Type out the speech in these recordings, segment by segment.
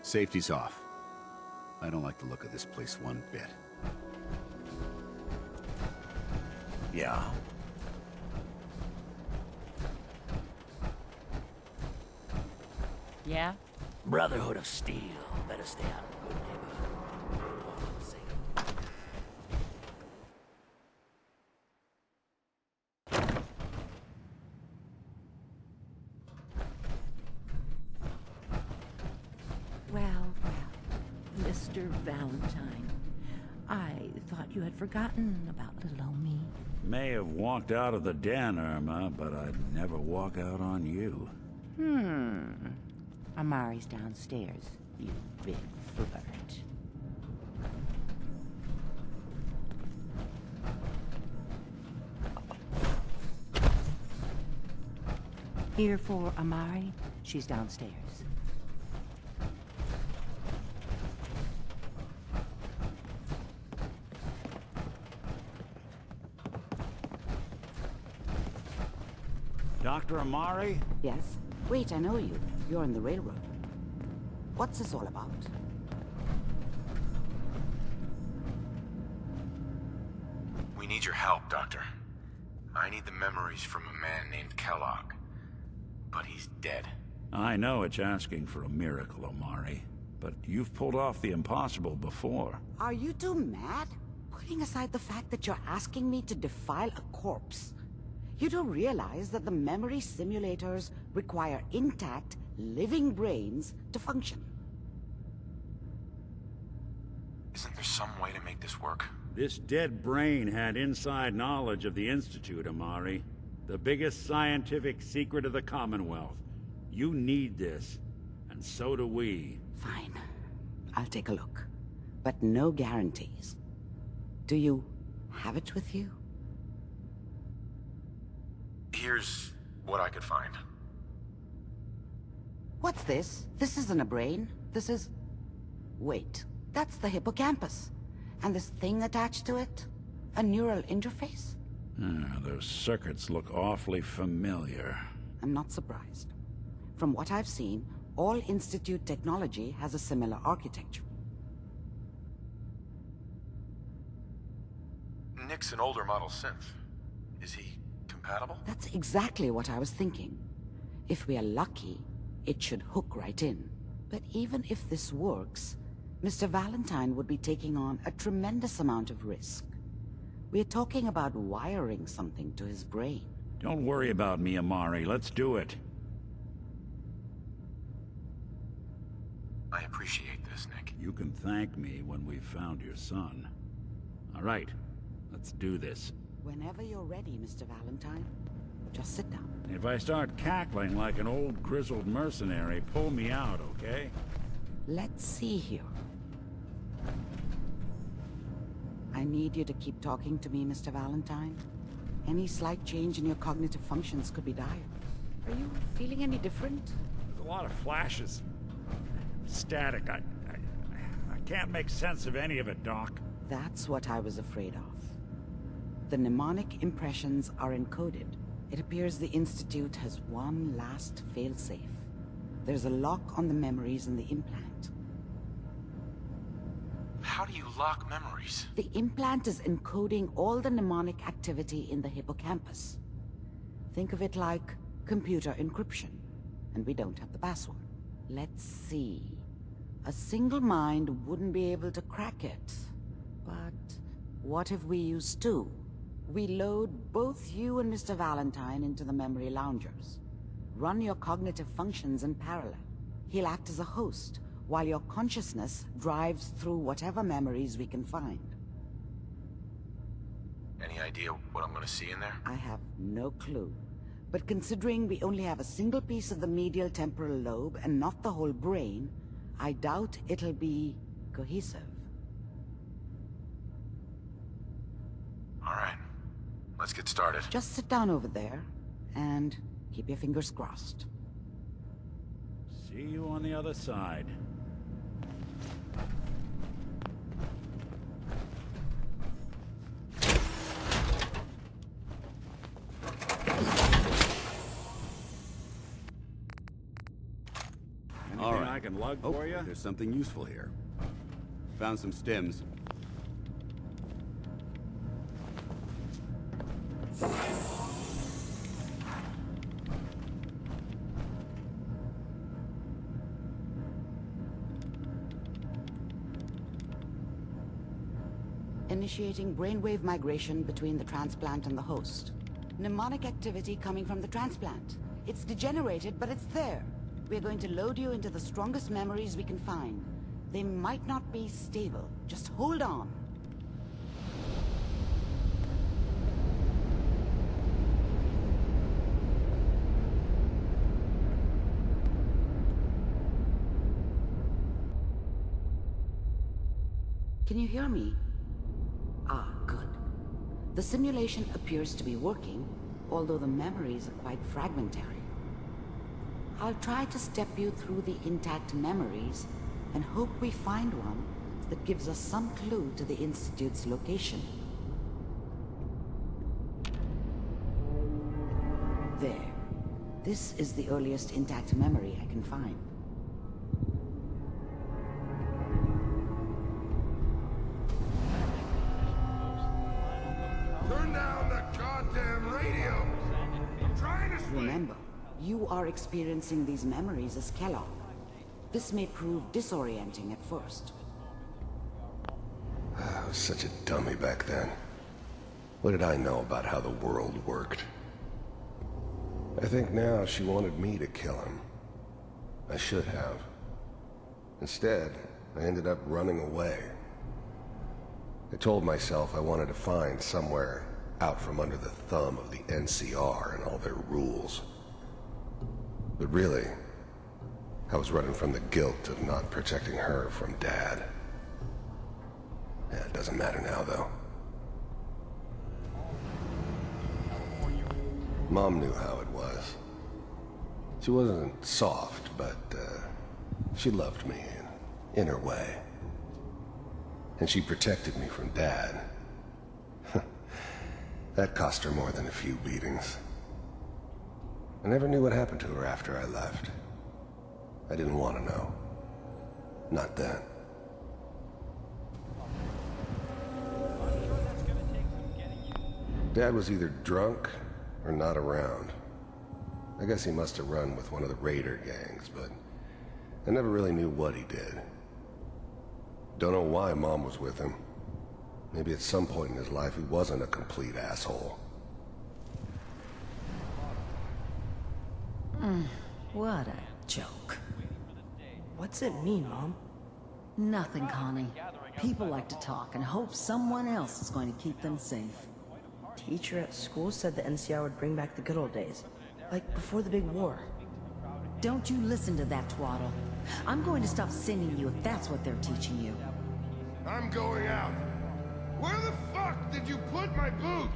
Safety's off. I don't like the look of this place one bit. Yeah. Yeah? Brotherhood of Steel. Better stay out of the good neighborhood. Well, Mr. Valentine. I thought you had forgotten about little old me. May have walked out of the den, Irma, but I'd never walk out on you. Amari's downstairs, you big flirt. Here for Amari. She's downstairs. Dr. Amari? Yes? Wait, I know you. You're on the railroad. What's this all about? We need your help, Doctor. I need the memories from a man named Kellogg. But he's dead. I know it's asking for a miracle, Amari, but you've pulled off the impossible before. Are you two mad? Putting aside the fact that you're asking me to defile a corpse, you do realize that the memory simulators require intact, living brains to function. Isn't there some way to make this work? This dead brain had inside knowledge of the Institute, Amari. The biggest scientific secret of the Commonwealth. You need this, and so do we. Fine. I'll take a look. But no guarantees. Do you have it with you? Here's what I could find. What's this? This isn't a brain. This is... Wait. That's the hippocampus. And this thing attached to it? A neural interface? Those circuits look awfully familiar. I'm not surprised. From what I've seen, all Institute technology has a similar architecture. Nick's an older model synth. Is he compatible? That's exactly what I was thinking. If we are lucky, it should hook right in. But even if this works, Mr. Valentine would be taking on a tremendous amount of risk. We're talking about wiring something to his brain. Don't worry about me, Amari. Let's do it. I appreciate this, Nick. You can thank me when we've found your son. All right, let's do this. Whenever you're ready, Mr. Valentine, just sit down. If I start cackling like an old grizzled mercenary, pull me out, okay? Let's see here. I need you to keep talking to me, Mr. Valentine. Any slight change in your cognitive functions could be dire. Are you feeling any different? There's a lot of flashes. Static. I can't make sense of any of it, Doc. That's what I was afraid of. The mnemonic impressions are encoded. It appears the Institute has one last failsafe. There's a lock on the memories in the implant. How do you lock memories? The implant is encoding all the mnemonic activity in the hippocampus. Think of it like computer encryption, and we don't have the password. Let's see. A single mind wouldn't be able to crack it. But what if we use two? We load both you and Mr. Valentine into the memory loungers. Run your cognitive functions in parallel. He'll act as a host, while your consciousness drives through whatever memories we can find. Any idea what I'm gonna see in there? I have no clue. But considering we only have a single piece of the medial temporal lobe and not the whole brain, I doubt it'll be cohesive. All right, let's get started. Just sit down over there and keep your fingers crossed. See you on the other side. Anything I I can lug Oh, for you? there's something useful here. Found some stems. Initiating brainwave migration between the transplant and the host. Mnemonic activity coming from the transplant. It's degenerated, but it's there. We're going to load you into the strongest memories we can find. They might not be stable. Just hold on. Can you hear me? Ah, good. The simulation appears to be working, although the memories are quite fragmentary. I'll try to step you through the intact memories and hope we find one that gives us some clue to the Institute's location. There. This is the earliest intact memory I can find. Turn down the goddamn radio! I'm trying to sleep! Remember, you are experiencing these memories as Kellogg. This may prove disorienting at first. I was such a dummy back then. What did I know about how the world worked? I think now she wanted me to kill him. I should have. Instead, I ended up running away. I told myself I wanted to find somewhere out from under the thumb of the NCR and all their rules. But really, I was running from the guilt of not protecting her from Dad. Yeah, it doesn't matter now, though. Mom knew how it was. She wasn't soft, but she loved me in her way. And she protected me from Dad. That cost her more than a few beatings. I never knew what happened to her after I left. I didn't want to know. Not then. Dad was either drunk or not around. I guess he must have run with one of the raider gangs, but I never really knew what he did. Don't know why Mom was with him. Maybe at some point in his life he wasn't a complete asshole. What a joke. What's it mean, Mom? Nothing, Connie. People like to talk and hope someone else is going to keep them safe. Teacher at school said the NCR would bring back the good old days. Like before the big war. Don't you listen to that twaddle. I'm going to stop sending you if that's what they're teaching you. I'm going out. Where the fuck did you put my boots?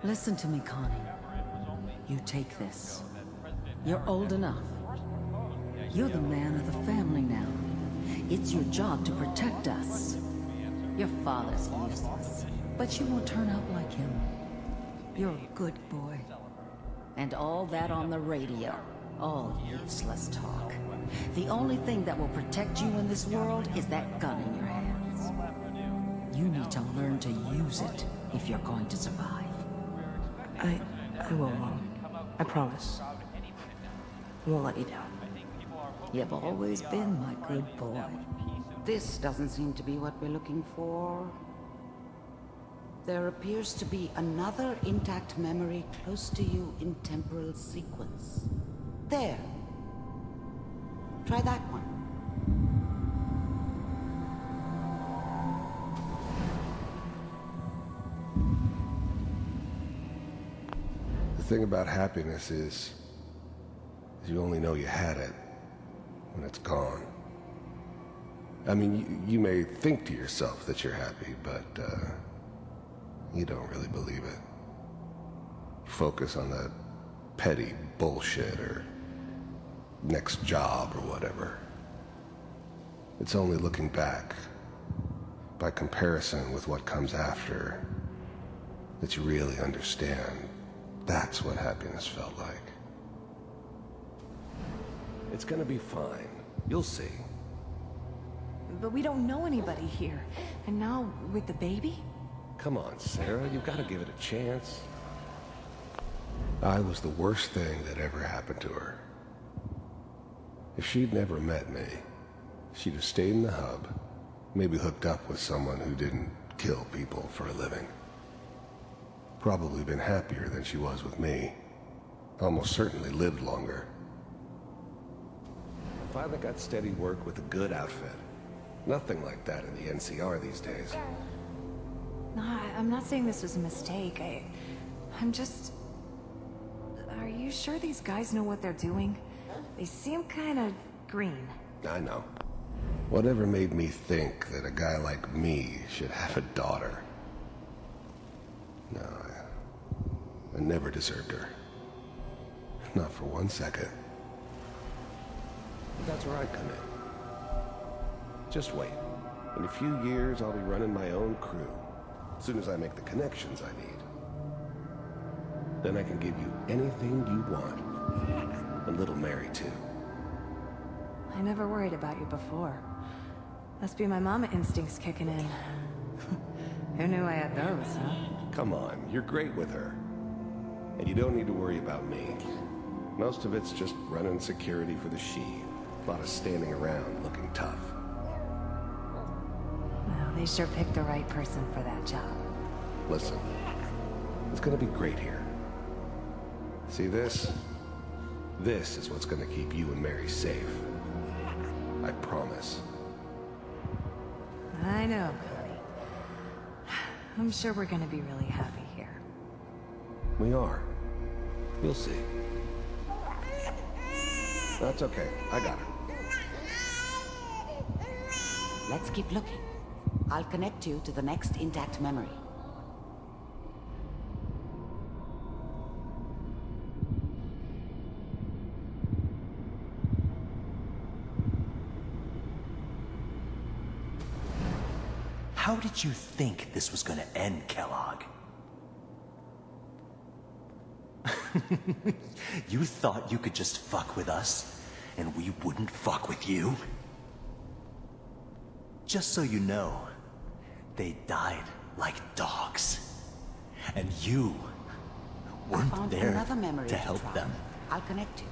Listen to me, Connie. You take this. You're old enough. You're the man of the family now. It's your job to protect us. Your father's useless, but you won't turn out like him. You're a good boy. And all that on the radio. All useless talk. The only thing that will protect you in this world is that gun in your hands. You need to learn to use it if you're going to survive. I will, Mom. I promise. I won't let you down. You've always been my good boy. This doesn't seem to be what we're looking for. There appears to be another intact memory close to you in temporal sequence. There. Try that one. The thing about happiness is you only know you had it when it's gone. I mean, you may think to yourself that you're happy, but you don't really believe it. Focus on that petty bullshit or next job or whatever. It's only looking back, by comparison with what comes after, that you really understand that's what happiness felt like. It's gonna be fine. You'll see. But we don't know anybody here. And now, with the baby? Come on, Sarah, you've got to give it a chance. I was the worst thing that ever happened to her. If she'd never met me, she'd have stayed in the hub, maybe hooked up with someone who didn't kill people for a living. Probably been happier than she was with me. Almost certainly lived longer. I finally got steady work with a good outfit. Nothing like that in the NCR these days. No, I'm not saying this was a mistake. I'm just... Are you sure these guys know what they're doing? They seem kind of green. I know. Whatever made me think that a guy like me should have a daughter? No, I never deserved her. Not for 1 second. But that's where I come in. Just wait. In a few years, I'll be running my own crew. As soon as I make the connections I need. Then I can give you anything you want. And little Mary, too. I never worried about you before. Must be my mama instincts kicking in. Who knew I had those, huh? Come on, you're great with her. And you don't need to worry about me. Most of it's just running security for the She. A lot of standing around looking tough. Well, they sure picked the right person for that job. Listen, it's gonna be great here. See this? This is what's gonna keep you and Mary safe. I promise. I know, Connie. I'm sure we're gonna be really happy here. We are. You'll see. That's okay. I got her. Let's keep looking. I'll connect you to the next intact memory. How did you think this was gonna end, Kellogg? You thought you could just fuck with us, and we wouldn't fuck with you? Just so you know, they died like dogs. And you I weren't found there another memory to help try. them. I'll connect you.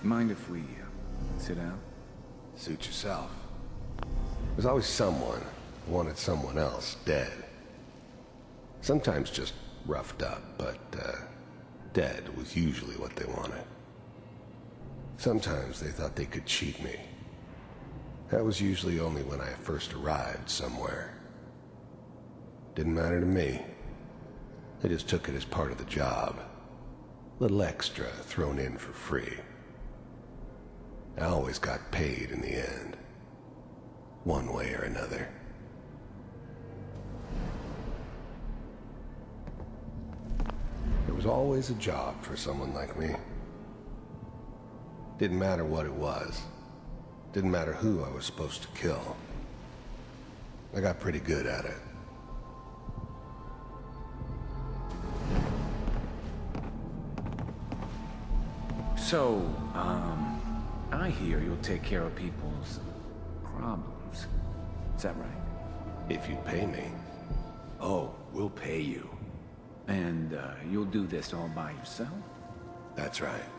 Mind if we sit down? Suit yourself. There's always someone who wanted someone else dead. Sometimes just roughed up, but dead was usually what they wanted. Sometimes they thought they could cheat me. That was usually only when I first arrived somewhere. Didn't matter to me. They just took it as part of the job. Little extra thrown in for free. I always got paid in the end. One way or another. There was always a job for someone like me. Didn't matter what it was. Didn't matter who I was supposed to kill. I got pretty good at it. So, I hear you'll take care of people's problems. Is that right? If you'd pay me. Oh, we'll pay you. And, you'll do this all by yourself? That's right.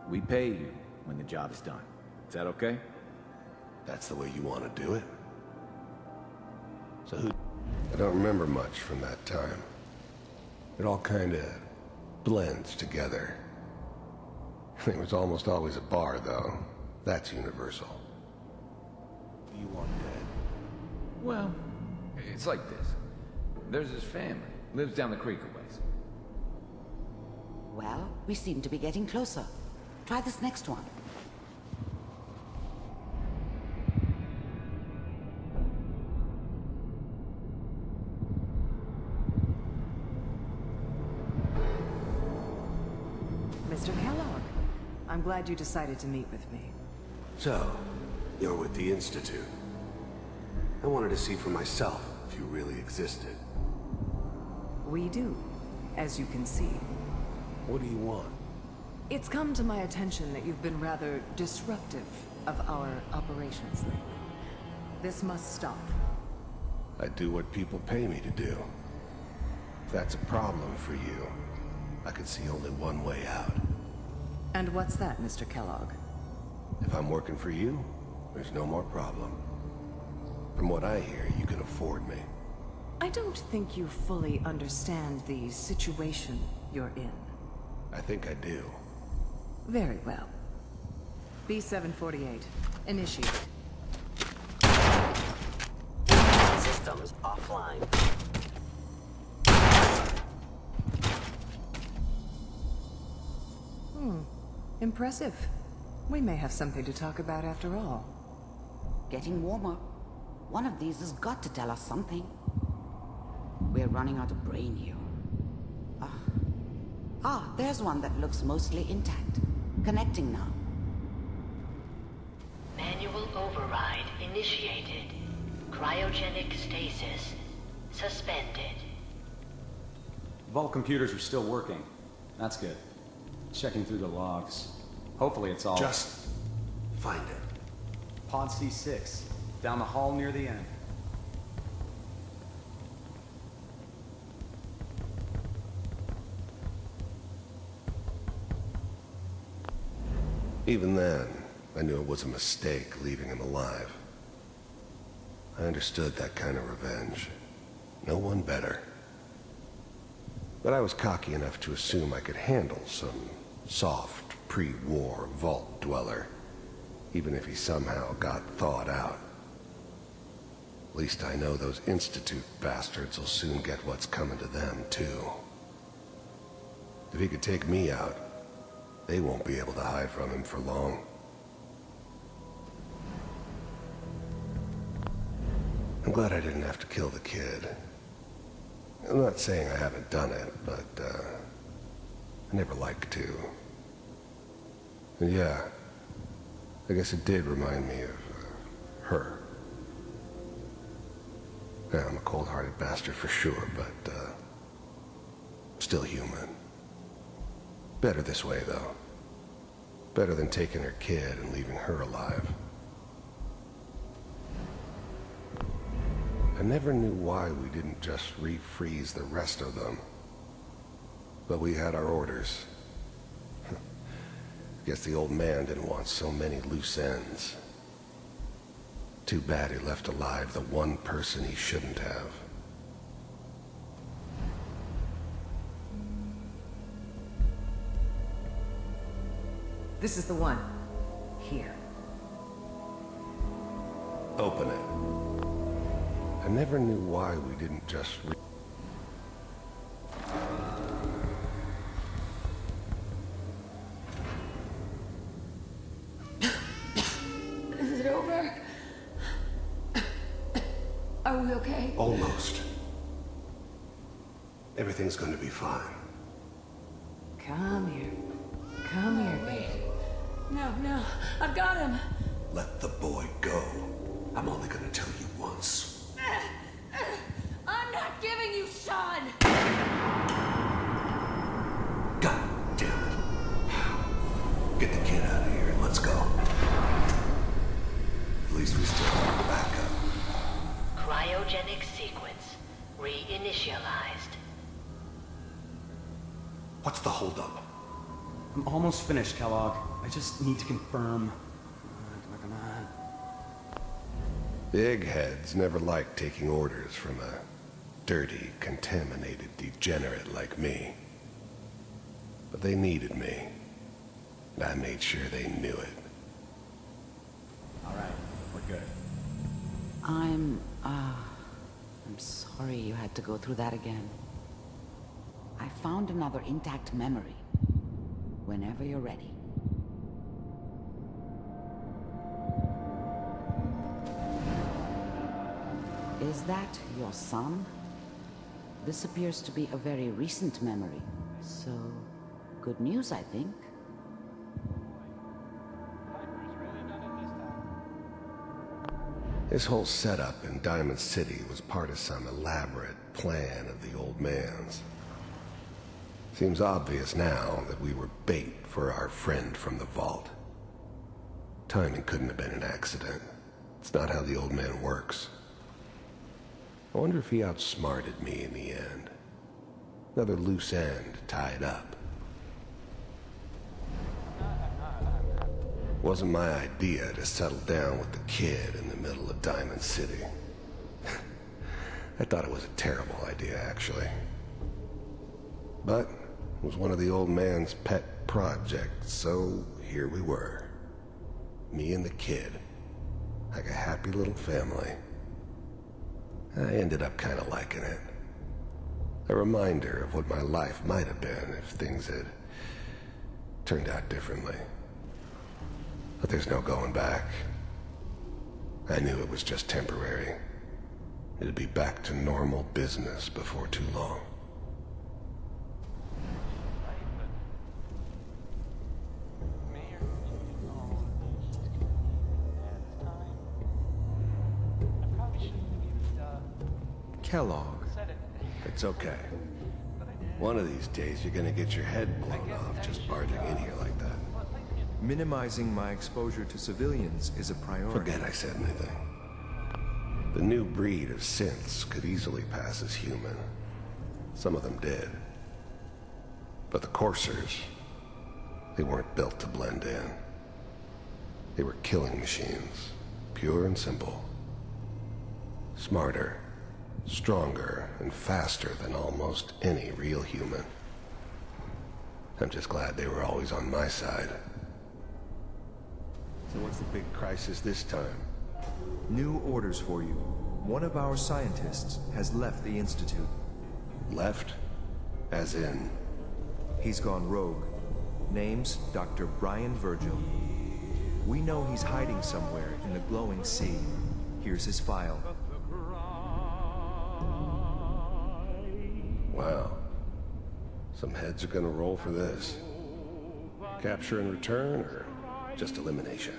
We pay you when the job's done. Is that okay? That's the way you want to do it? So who... I don't remember much from that time. It all kinda blends together. It was almost always a bar, though. That's universal. You want dead? Well, it's like this. There's this family. Lives down the creek a ways. Well, we seem to be getting closer. Try this next one. Mr. Kellogg. I'm glad you decided to meet with me. So, you're with the Institute. I wanted to see for myself if you really existed. We do, as you can see. What do you want? It's come to my attention that you've been rather disruptive of our operations lately. This must stop. I do what people pay me to do. If that's a problem for you, I could see only one way out. And what's that, Mr. Kellogg? If I'm working for you, there's no more problem. From what I hear, you can afford me. I don't think you fully understand the situation you're in. I think I do. Very well. B-748, initiate. Systems offline. Impressive. We may have something to talk about after all. Getting warmer. One of these has got to tell us something. We're running out of brain here. There's one that looks mostly intact. Connecting now. Manual override initiated. Cryogenic stasis suspended. Vault computers are still working. That's good. Checking through the logs. Hopefully it's all... Just find it. Pod C6. Down the hall near the end. Even then, I knew it was a mistake leaving him alive. I understood that kind of revenge. No one better. But I was cocky enough to assume I could handle some soft, pre-war vault dweller, even if he somehow got thawed out. At least I know those Institute bastards will soon get what's coming to them, too. If he could take me out, they won't be able to hide from him for long. I'm glad I didn't have to kill the kid. I'm not saying I haven't done it, but, I never liked to. And yeah, I guess it did remind me of, her. Yeah, I'm a cold-hearted bastard for sure, but, still human. Better this way, though. Better than taking her kid and leaving her alive. I never knew why we didn't just refreeze the rest of them. But we had our orders. Guess the old man didn't want so many loose ends. Too bad he left alive the one person he shouldn't have. This is the one. Here. Open it. I never knew why we didn't just Is it over? Are we okay? Almost. Everything's going to be fine. Come here. Come here, baby. No, I've got him. Let the boy go. I'm only going to tell you once. I'm not giving you Sean! God damn it. Get the kid out of here and let's go. At least we still have backup. Cryogenic sequence reinitialized. What's the holdup? I'm almost finished, Kellogg. I just need to confirm. Come on. The eggheads never liked taking orders from a dirty, contaminated degenerate like me. But they needed me. And I made sure they knew it. All right, we're good. I'm sorry you had to go through that again. I found another intact memory. Whenever you're ready. Is that your son? This appears to be a very recent memory, so good news, I think. This whole setup in Diamond City was part of some elaborate plan of the old man's. Seems obvious now that we were bait for our friend from the vault. Timing couldn't have been an accident. It's not how the old man works. I wonder if he outsmarted me in the end. Another loose end tied up. Wasn't my idea to settle down with the kid in the middle of Diamond City. I thought it was a terrible idea, actually. But it was one of the old man's pet projects, so here we were. Me and the kid. Like a happy little family. I ended up kind of liking it. A reminder of what my life might have been if things had turned out differently. But there's no going back. I knew it was just temporary. It'd be back to normal business before too long. Kellogg. It's okay. One of these days you're gonna get your head blown off just barging in here like that. Minimizing my exposure to civilians is a priority. Forget I said anything. The new breed of synths could easily pass as human. Some of them did. But the coursers, they weren't built to blend in. They were killing machines, pure and simple. Smarter, stronger, and faster than almost any real human. I'm just glad they were always on my side. So what's the big crisis this time? New orders for you. One of our scientists has left the Institute. Left? As in? He's gone rogue. Name's Dr. Brian Virgil. We know he's hiding somewhere in the glowing sea. Here's his file. Wow. Some heads are gonna roll for this. Capture and return, or just elimination?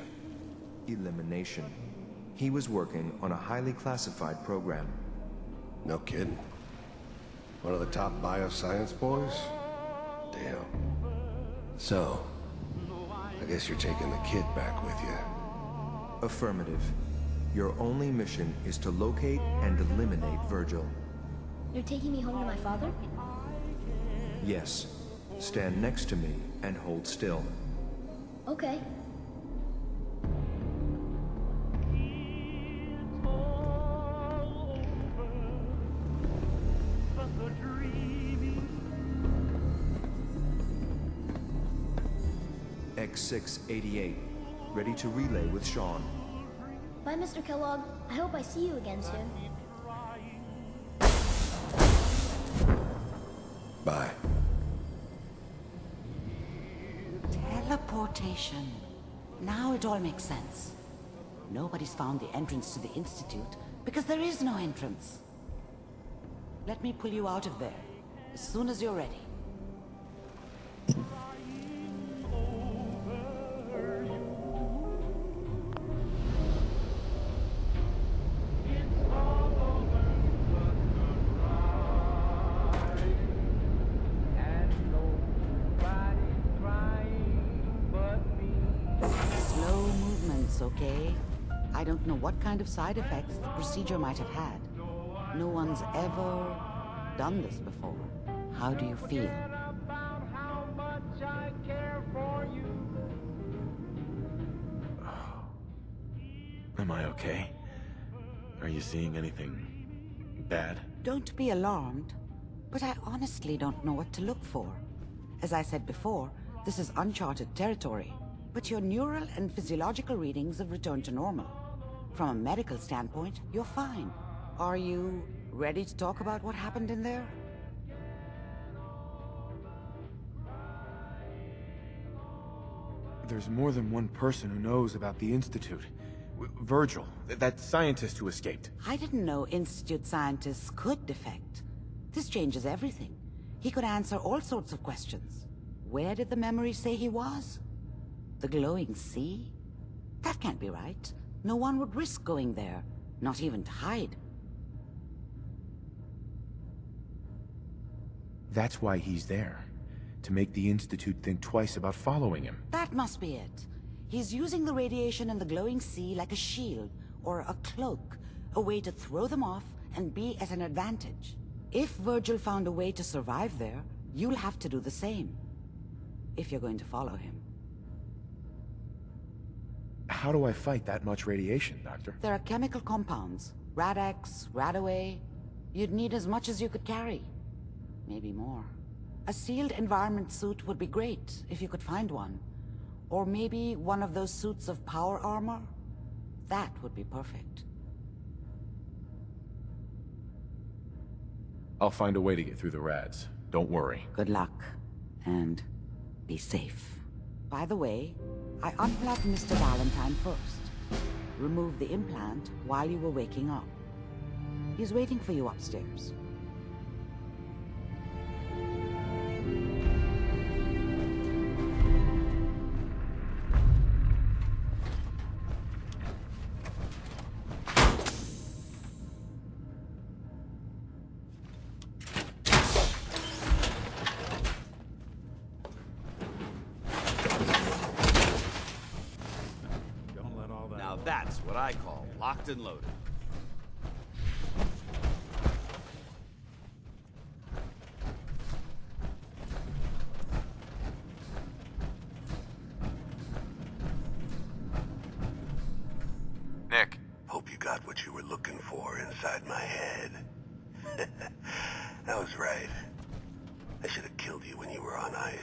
Elimination. He was working on a highly classified program. No kidding. One of the top bioscience boys? Damn. So, I guess you're taking the kid back with you. Affirmative. Your only mission is to locate and eliminate Virgil. You're taking me home to my father? Yes. Stand next to me and hold still. Okay. X688. Ready to relay with Sean. Bye, Mr. Kellogg. I hope I see you again soon. Bye. Teleportation. Now it all makes sense. Nobody's found the entrance to the Institute because there is no entrance. Let me pull you out of there as soon as you're ready. Okay? I don't know what kind of side effects the procedure might have had. No one's ever done this before. How do you feel? Am I okay? Are you seeing anything bad? Don't be alarmed, but I honestly don't know what to look for. As I said before, this is uncharted territory. But your neural and physiological readings have returned to normal. From a medical standpoint, you're fine. Are you ready to talk about what happened in there? There's more than one person who knows about the Institute. Virgil, that scientist who escaped. I didn't know Institute scientists could defect. This changes everything. He could answer all sorts of questions. Where did the memory say he was? The glowing sea? That can't be right. No one would risk going there. Not even to hide. That's why he's there. To make the Institute think twice about following him. That must be it. He's using the radiation in the glowing sea like a shield, or a cloak. A way to throw them off and be at an advantage. If Virgil found a way to survive there, you'll have to do the same. If you're going to follow him. How do I fight that much radiation, Doctor? There are chemical compounds. Rad-X, Radaway. You'd need as much as you could carry. Maybe more. A sealed environment suit would be great, if you could find one. Or maybe one of those suits of power armor? That would be perfect. I'll find a way to get through the rads. Don't worry. Good luck. And be safe. By the way, I unplugged Mr. Valentine first. Removed the implant while you were waking up. He's waiting for you upstairs. Now that's what I call locked and loaded. Nick. Hope you got what you were looking for inside my head. I was right. I should have killed you when you were on ice.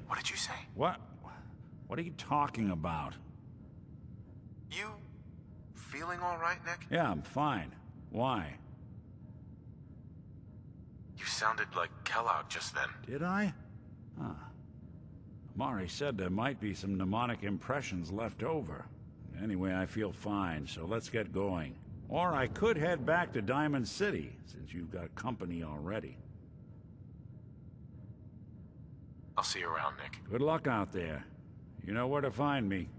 What did you say? What? What are you talking about? You feeling all right, Nick? Yeah, I'm fine. Why? You sounded like Kellogg just then. Did I? Huh. Amari said there might be some mnemonic impressions left over. Anyway, I feel fine, so let's get going. Or I could head back to Diamond City, since you've got company already. I'll see you around, Nick. Good luck out there. You know where to find me.